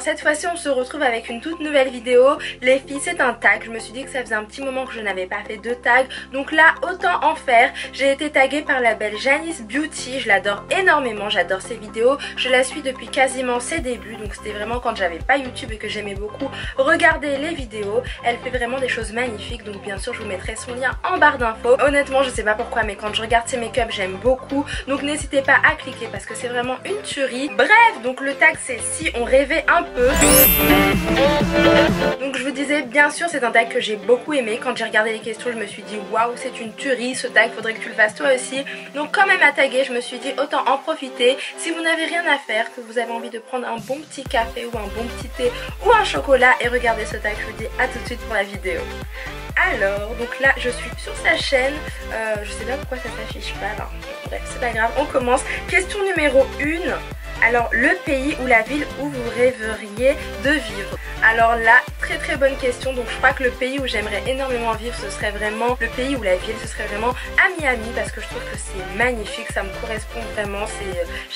cette fois-ci on se retrouve avec une toute nouvelle vidéo. Les filles, c'est un tag. Je me suis dit que ça faisait un petit moment que je n'avais pas fait de tag, donc là autant en faire. J'ai été taguée par la belle Janice Beauty. Je l'adore énormément, j'adore ses vidéos. Je la suis depuis quasiment ses débuts, donc c'était vraiment quand j'avais pas YouTube et que j'aimais beaucoup regarder les vidéos. Elle fait vraiment des choses magnifiques, donc bien sûr je vous mettrai son lien en barre d'infos. Honnêtement je sais pas pourquoi, mais quand je regarde ses make-up j'aime beaucoup, donc n'hésitez pas à cliquer parce que c'est vraiment une tuerie. Bref, donc le tag c'est si on rêvait un peu. Donc je vous disais, bien sûr c'est un tag que j'ai beaucoup aimé. Quand j'ai regardé les questions je me suis dit waouh, c'est une tuerie ce tag, faudrait que tu le fasses toi aussi. Donc quand même à taguer, je me suis dit autant en profiter. Si vous n'avez rien à faire, que vous avez envie de prendre un bon petit café ou un bon petit thé ou un chocolat et regarder ce tag, je vous dis à tout de suite pour la vidéo. Alors, donc là je suis sur sa chaîne, je sais pas pourquoi ça s'affiche pas là, bref c'est pas grave, on commence. Question numéro 1, alors le pays ou la ville où vous rêveriez de vivre. Alors là, très bonne question, donc je crois que le pays où j'aimerais énormément vivre ce serait vraiment, le pays ou la ville ce serait vraiment à Miami, parce que je trouve que c'est magnifique, ça me correspond vraiment,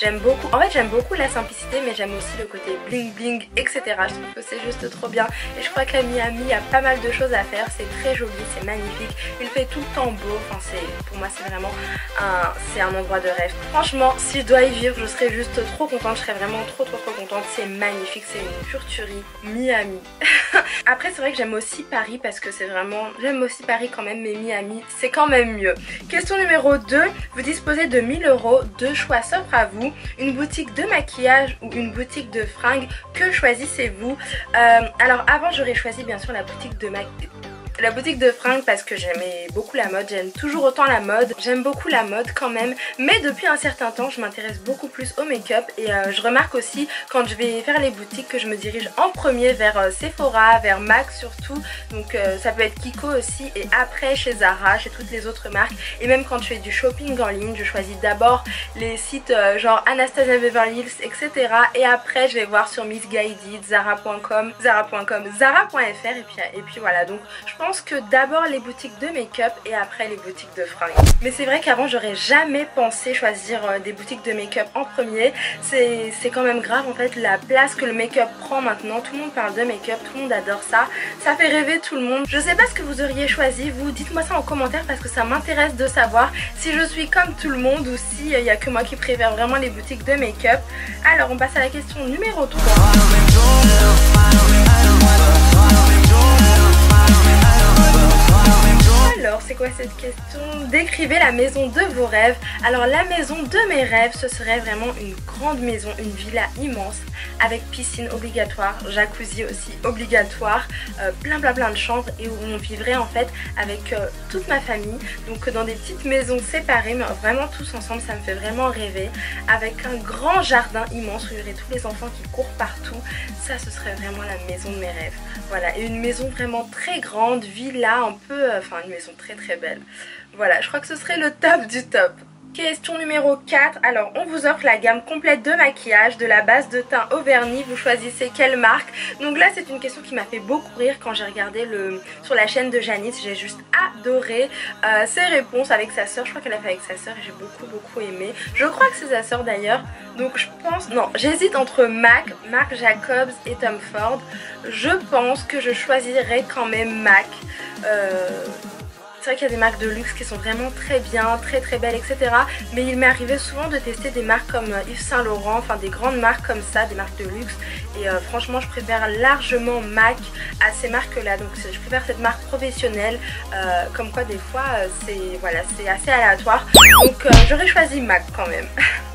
j'aime beaucoup, en fait j'aime beaucoup la simplicité mais j'aime aussi le côté bling bling etc, je trouve que c'est juste trop bien et je crois qu'à Miami il y a pas mal de choses à faire, c'est très joli, c'est magnifique, il fait tout le temps beau, enfin pour moi c'est vraiment un endroit de rêve. Franchement si je dois y vivre je serais juste trop contente, je serais vraiment trop contente, c'est magnifique, c'est une pure tuerie, Miami. Après c'est vrai que j'aime aussi Paris parce que c'est vraiment, j'aime aussi Paris quand même, mais Miami c'est quand même mieux. Question numéro 2, vous disposez de 1000 €, deux choix s'offrent à vous, une boutique de maquillage ou une boutique de fringues, que choisissez-vous? Alors avant j'aurais choisi bien sûr la boutique de fringues parce que j'aimais beaucoup la mode, j'aime toujours autant la mode, j'aime beaucoup la mode quand même, mais depuis un certain temps je m'intéresse beaucoup plus au make-up et je remarque aussi quand je vais faire les boutiques que je me dirige en premier vers Sephora, vers MAC surtout, donc ça peut être Kiko aussi, et après chez Zara, chez toutes les autres marques, et même quand je fais du shopping en ligne je choisis d'abord les sites genre Anastasia Beverly Hills etc, et après je vais voir sur Miss Guided, Zara.com, Zara.fr et puis voilà, donc je pense que d'abord les boutiques de make-up et après les boutiques de fringues. Mais c'est vrai qu'avant j'aurais jamais pensé choisir des boutiques de make-up en premier. C'est quand même grave en fait la place que le make-up prend maintenant. Tout le monde parle de make-up, tout le monde adore ça. Ça fait rêver tout le monde. Je sais pas ce que vous auriez choisi, vous dites-moi ça en commentaire parce que ça m'intéresse de savoir si je suis comme tout le monde ou si il n'y a que moi qui préfère vraiment les boutiques de make-up. Alors on passe à la question numéro 3. Alors c'est quoi cette question? Décrivez la maison de vos rêves. Alors la maison de mes rêves ce serait vraiment une grande maison, une villa immense avec piscine obligatoire, jacuzzi aussi obligatoire, plein de chambres, et où on vivrait en fait avec toute ma famille, donc dans des petites maisons séparées mais vraiment tous ensemble, ça me fait vraiment rêver, avec un grand jardin immense où il y aurait tous les enfants qui courent partout. Ça ce serait vraiment la maison de mes rêves. Voilà, et une maison vraiment très grande, villa un peu, enfin une maison très belle. Voilà, je crois que ce serait le top du top. Question numéro 4, alors on vous offre la gamme complète de maquillage, de la base de teint au vernis, vous choisissez quelle marque? Donc là c'est une question qui m'a fait beaucoup rire quand j'ai regardé sur la chaîne de Janice, j'ai juste adoré ses réponses avec sa soeur, je crois qu'elle a fait avec sa soeur et j'ai beaucoup aimé. Je crois que c'est sa soeur d'ailleurs, donc je pense, non j'hésite entre MAC, Marc Jacobs et Tom Ford. Je pense que je choisirais quand même MAC. C'est vrai qu'il y a des marques de luxe qui sont vraiment très bien, très belles, etc. Mais il m'est arrivé souvent de tester des marques comme Yves Saint Laurent, enfin des grandes marques comme ça, des marques de luxe. Et franchement, je préfère largement MAC à ces marques-là. Donc je préfère cette marque professionnelle. Comme quoi, des fois, c'est assez aléatoire. Donc j'aurais choisi MAC quand même.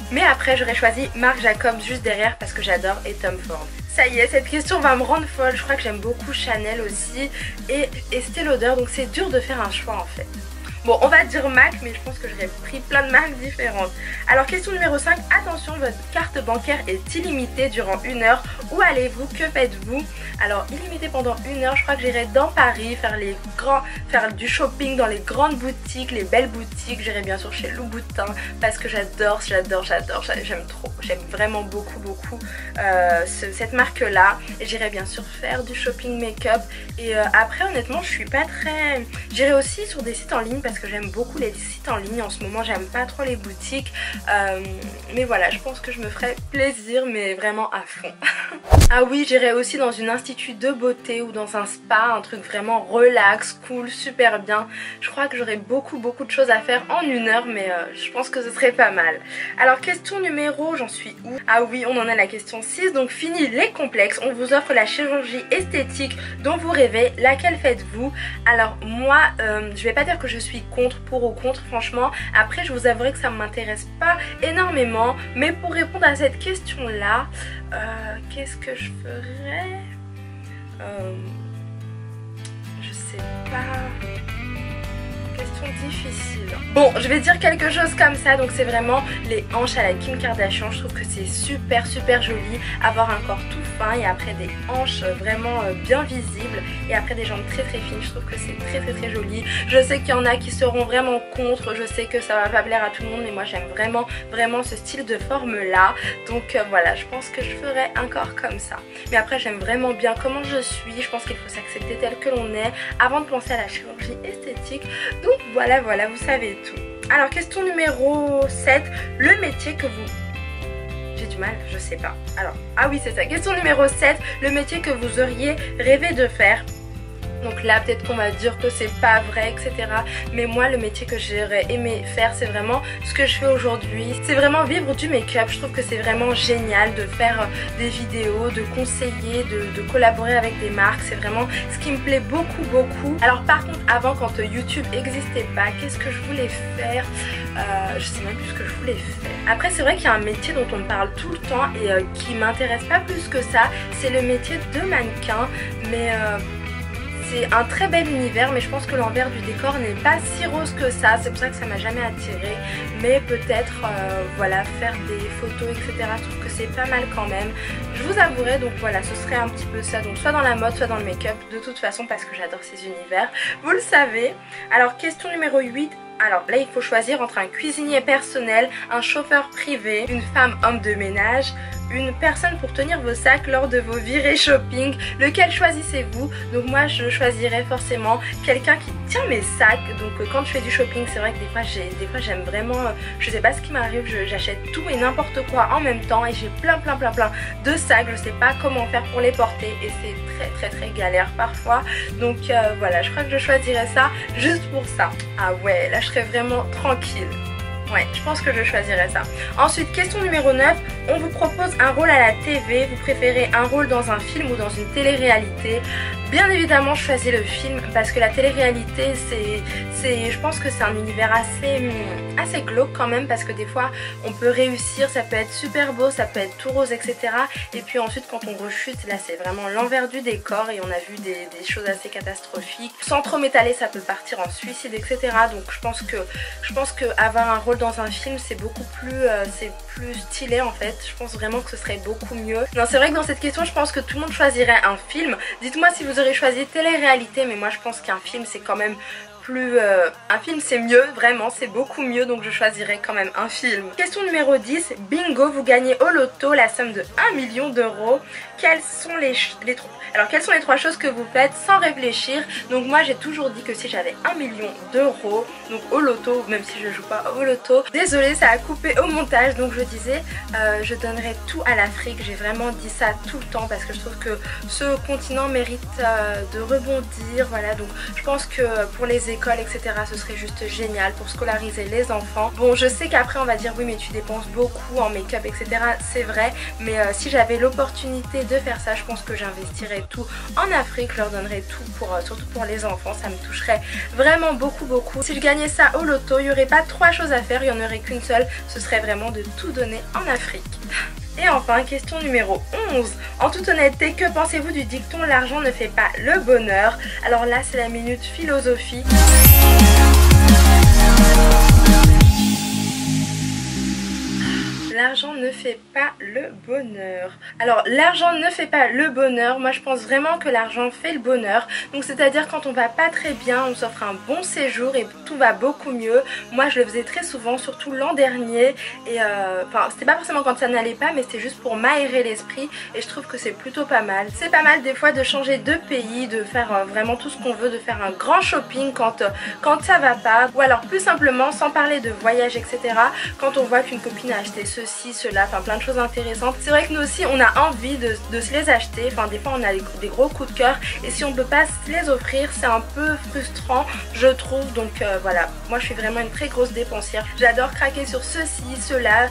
Mais après, j'aurais choisi Marc Jacobs juste derrière parce que j'adore, et Tom Ford. Ça y est, cette question va me rendre folle. Je crois que j'aime beaucoup Chanel aussi et Estée Lauder, donc c'est dur de faire un choix en fait. Bon, on va dire MAC, mais je pense que j'aurais pris plein de marques différentes. Alors question numéro 5, attention, votre carte bancaire est illimitée durant 1 heure. Où allez-vous? Que faites-vous? Alors illimité pendant 1 heure, je crois que j'irai dans Paris faire du shopping dans les grandes boutiques, les belles boutiques. J'irai bien sûr chez Louboutin parce que j'adore, j'aime trop, j'aime vraiment beaucoup cette marque là. Et j'irai bien sûr faire du shopping make-up. Et après honnêtement je suis pas très... J'irai aussi sur des sites en ligne parce parce que j'aime beaucoup les sites en ligne. En ce moment j'aime pas trop les boutiques, mais voilà, je pense que je me ferai plaisir, mais vraiment à fond. Ah oui, j'irai aussi dans une institut de beauté ou dans un spa, un truc vraiment relax, cool, super bien. Je crois que j'aurai beaucoup de choses à faire en 1 heure, mais je pense que ce serait pas mal. Alors question numéro, j'en suis où? Ah oui, on en a la question 6, donc fini les complexes, on vous offre la chirurgie esthétique dont vous rêvez, laquelle faites-vous? Alors moi, je vais pas dire que je suis contre, pour ou contre, franchement. Après je vous avouerai que ça m'intéresse pas énormément, mais pour répondre à cette question là, qu'est-ce que je ferais? Je sais pas. Question difficile. Bon, je vais dire quelque chose comme ça, donc c'est vraiment les hanches à la Kim Kardashian. Je trouve que c'est super joli, avoir un corps tout fin et après des hanches vraiment bien visibles et après des jambes très fines. Je trouve que c'est très joli. Je sais qu'il y en a qui seront vraiment contre, je sais que ça va pas plaire à tout le monde, mais moi j'aime vraiment ce style de forme là. Donc voilà, je pense que je ferai un corps comme ça. Mais après j'aime vraiment bien comment je suis, je pense qu'il faut s'accepter tel que l'on est avant de penser à la chirurgie esthétique. Donc voilà, vous savez tout. Alors question numéro 7, le métier que vous... J'ai du mal, je sais pas. Alors, ah oui c'est ça, question numéro 7, le métier que vous auriez rêvé de faire. Donc là peut-être qu'on va dire que c'est pas vrai, etc. Mais moi le métier que j'aurais aimé faire, c'est vraiment ce que je fais aujourd'hui. C'est vraiment vivre du make-up. Je trouve que c'est vraiment génial de faire des vidéos, de conseiller, de collaborer avec des marques. C'est vraiment ce qui me plaît beaucoup. Alors par contre avant, quand YouTube n'existait pas, qu'est-ce que je voulais faire? Je sais même plus ce que je voulais faire. Après c'est vrai qu'il y a un métier dont on me parle tout le temps et qui m'intéresse pas plus que ça. C'est le métier de mannequin, mais... c'est un très bel univers, mais je pense que l'envers du décor n'est pas si rose que ça. C'est pour ça que ça m'a jamais attiré. Mais peut-être voilà, faire des photos, etc. Je trouve que c'est pas mal quand même. Je vous avouerai, donc voilà, ce serait un petit peu ça. Donc soit dans la mode, soit dans le make-up. De toute façon, parce que j'adore ces univers. Vous le savez. Alors question numéro 8. Alors là il faut choisir entre un cuisinier personnel, un chauffeur privé, une femme homme de ménage, une personne pour tenir vos sacs lors de vos virées shopping. Lequel choisissez-vous? Donc moi je choisirais forcément quelqu'un qui tient mes sacs. Donc quand je fais du shopping, c'est vrai que des fois j'aime vraiment, je sais pas ce qui m'arrive, j'achète tout et n'importe quoi en même temps et j'ai plein de sacs. Je sais pas comment faire pour les porter et c'est très galère parfois. Donc voilà, je crois que je choisirais ça juste pour ça. Ah ouais, là je serais vraiment tranquille. Ouais, je pense que je choisirais ça. Ensuite, question numéro 9. On vous propose un rôle à la TV. Vous préférez un rôle dans un film ou dans une télé-réalité? Bien évidemment, je choisis le film parce que la télé-réalité, je pense que c'est un univers assez glauque quand même, parce que des fois, on peut réussir, ça peut être super beau, ça peut être tout rose, etc. Et puis ensuite, quand on rechute, là, c'est vraiment l'envers du décor et on a vu des choses assez catastrophiques. Sans trop m'étaler, ça peut partir en suicide, etc. Donc je pense que avoir un rôle dans un film, c'est beaucoup plus stylé en fait. Je pense vraiment que ce serait beaucoup mieux. Non, c'est vrai que dans cette question, je pense que tout le monde choisirait un film. Dites-moi si vous aurez choisi télé-réalité, mais moi je pense qu'un film c'est quand même plus... un film c'est mieux, vraiment c'est beaucoup mieux, donc je choisirais quand même un film. Question numéro 10, bingo, vous gagnez au loto la somme de 1 million d'euros. Quelles sont quelles sont les 3 choses que vous faites sans réfléchir? Donc moi j'ai toujours dit que si j'avais 1 million d'euros, donc au loto, même si je joue pas au loto, désolée ça a coupé au montage, donc je disais je donnerais tout à l'Afrique. J'ai vraiment dit ça tout le temps parce que je trouve que ce continent mérite de rebondir, voilà. Donc je pense que pour les écoles, etc., ce serait juste génial pour scolariser les enfants. Bon, je sais qu'après on va dire oui mais tu dépenses beaucoup en make-up, etc. C'est vrai, mais si j'avais l'opportunité de faire ça, je pense que j'investirais tout en Afrique, je leur donnerais tout, surtout pour les enfants, ça me toucherait vraiment beaucoup. Si je gagnais ça au loto, il n'y aurait pas 3 choses à faire, il n'y en aurait qu'une seule, ce serait vraiment de tout donner en Afrique. Et enfin, question numéro 11. En toute honnêteté, que pensez-vous du dicton « l'argent ne fait pas le bonheur ?» Alors là, c'est la minute philosophie. L'argent ne fait pas le bonheur. Alors l'argent ne fait pas le bonheur, moi je pense vraiment que l'argent fait le bonheur. Donc c'est-à-dire quand on va pas très bien, on s'offre un bon séjour et tout va beaucoup mieux. Moi je le faisais très souvent, surtout l'an dernier. Et enfin c'était pas forcément quand ça n'allait pas, mais c'était juste pour m'aérer l'esprit. Et je trouve que c'est plutôt pas mal. C'est pas mal des fois de changer de pays, de faire vraiment tout ce qu'on veut, de faire un grand shopping quand ça va pas. Ou alors plus simplement, sans parler de voyage etc, quand on voit qu'une copine a acheté ceci, cela, enfin plein de choses intéressantes. C'est vrai que nous aussi on a envie de se les acheter, enfin des fois on a des gros coups de cœur et si on peut pas se les offrir c'est un peu frustrant je trouve. Donc voilà, moi je suis vraiment une très grosse dépensière, j'adore craquer sur ceci, cela,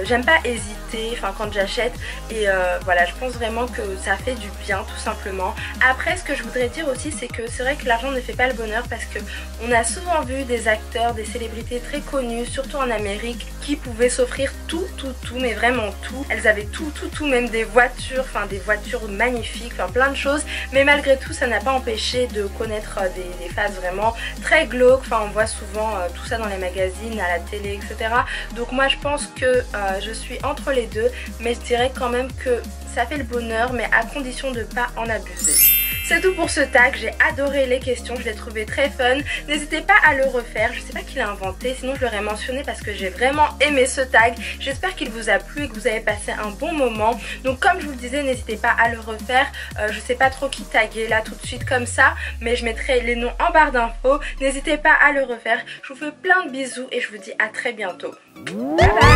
j'aime pas hésiter enfin quand j'achète et voilà, je pense vraiment que ça fait du bien tout simplement. Après ce que je voudrais dire aussi c'est que c'est vrai que l'argent ne fait pas le bonheur parce que on a souvent vu des acteurs, des célébrités très connues, surtout en Amérique, qui pouvaient s'offrir tout, mais vraiment tout. Elles avaient tout, même des voitures, enfin des voitures magnifiques, enfin plein de choses. Mais malgré tout, ça n'a pas empêché de connaître des phases vraiment très glauques. Enfin, on voit souvent tout ça dans les magazines, à la télé, etc. Donc moi, je pense que je suis entre les deux, mais je dirais quand même que ça fait le bonheur, mais à condition de ne pas en abuser. C'est tout pour ce tag, j'ai adoré les questions, je l'ai trouvé très fun. N'hésitez pas à le refaire, je sais pas qui l'a inventé, sinon je l'aurais mentionné parce que j'ai vraiment aimé ce tag. J'espère qu'il vous a plu et que vous avez passé un bon moment. Donc comme je vous le disais, n'hésitez pas à le refaire. Je sais pas trop qui taguer là tout de suite comme ça, mais je mettrai les noms en barre d'infos. N'hésitez pas à le refaire. Je vous fais plein de bisous et je vous dis à très bientôt. Bye bye.